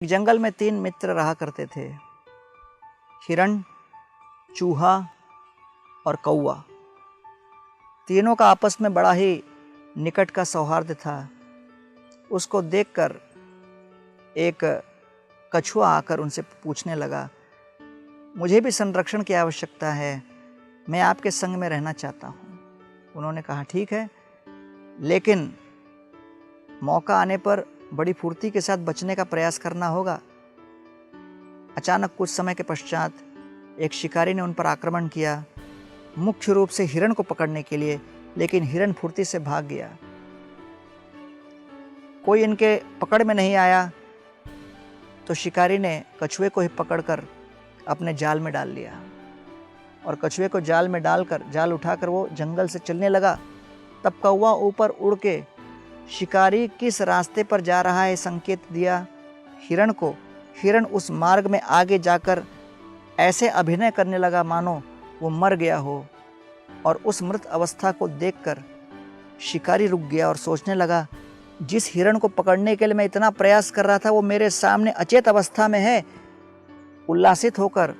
जंगल में 3 मित्र रहा करते थे, हिरण, चूहा और कौवा। तीनों का आपस में बड़ा ही निकट का सौहार्द था। उसको देखकर एक कछुआ आकर उनसे पूछने लगा, मुझे भी संरक्षण की आवश्यकता है, मैं आपके संग में रहना चाहता हूँ। उन्होंने कहा, ठीक है, लेकिन मौका आने पर बड़ी फुर्ती के साथ बचने का प्रयास करना होगा। अचानक कुछ समय के पश्चात एक शिकारी ने उन पर आक्रमण किया, मुख्य रूप से हिरण को पकड़ने के लिए, लेकिन हिरण फुर्ती से भाग गया। कोई इनके पकड़ में नहीं आया तो शिकारी ने कछुए को ही पकड़कर अपने जाल में डाल लिया और कछुए को जाल में डालकर जाल उठाकर वो जंगल से चलने लगा। तब कौवा ऊपर उड़ के शिकारी किस रास्ते पर जा रहा है संकेत दिया हिरण को। हिरण उस मार्ग में आगे जाकर ऐसे अभिनय करने लगा मानो वो मर गया हो, और उस मृत अवस्था को देखकर शिकारी रुक गया और सोचने लगा, जिस हिरण को पकड़ने के लिए मैं इतना प्रयास कर रहा था वो मेरे सामने अचेत अवस्था में है। उल्लासित होकर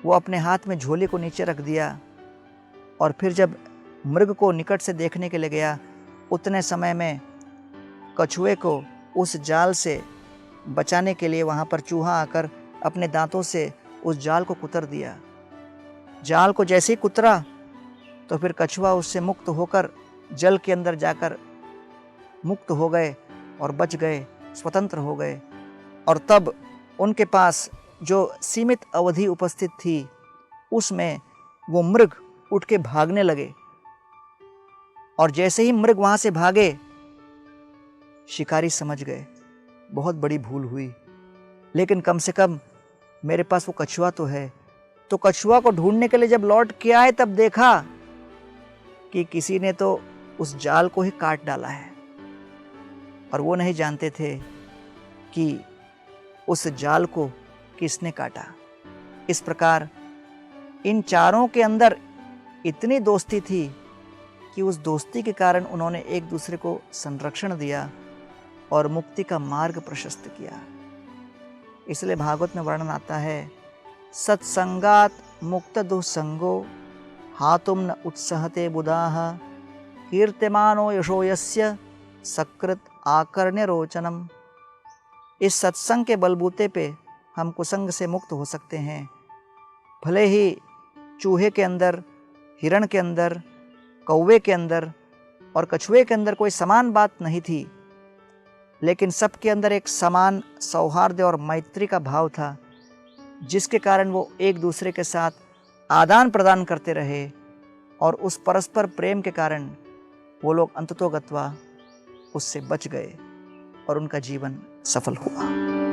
वो अपने हाथ में झोले को नीचे रख दिया और फिर जब मृग को निकट से देखने के लिए गया, उतने समय में कछुए को उस जाल से बचाने के लिए वहाँ पर चूहा आकर अपने दांतों से उस जाल को कुतर दिया। जाल को जैसे ही कुतरा तो फिर कछुआ उससे मुक्त होकर जल के अंदर जाकर मुक्त हो गए और बच गए, स्वतंत्र हो गए। और तब उनके पास जो सीमित अवधि उपस्थित थी उसमें वो मृग उठ के भागने लगे, और जैसे ही मृग वहां से भागे शिकारी समझ गए बहुत बड़ी भूल हुई, लेकिन कम से कम मेरे पास वो कछुआ तो है। तो कछुआ को ढूंढने के लिए जब लौट के आए तब देखा कि किसी ने तो उस जाल को ही काट डाला है, और वो नहीं जानते थे कि उस जाल को किसने काटा। इस प्रकार इन चारों के अंदर इतनी दोस्ती थी कि उस दोस्ती के कारण उन्होंने एक दूसरे को संरक्षण दिया और मुक्ति का मार्ग प्रशस्त किया। इसलिए भागवत में वर्णन आता है, सत्संगात मुक्त दुःसंगो हातुम न उत्सहते बुधाः कीर्तिमानो यशो यस्य सकृत आकर्ण्य रोचनम। इस सत्संग के बलबूते पे हम कुसंग से मुक्त हो सकते हैं। भले ही चूहे के अंदर, हिरण के अंदर, कौवे के अंदर और कछुए के अंदर कोई समान बात नहीं थी, लेकिन सबके अंदर एक समान सौहार्द और मैत्री का भाव था, जिसके कारण वो एक दूसरे के साथ आदान प्रदान करते रहे, और उस परस्पर प्रेम के कारण वो लोग अंततोगत्वा उससे बच गए और उनका जीवन सफल हुआ।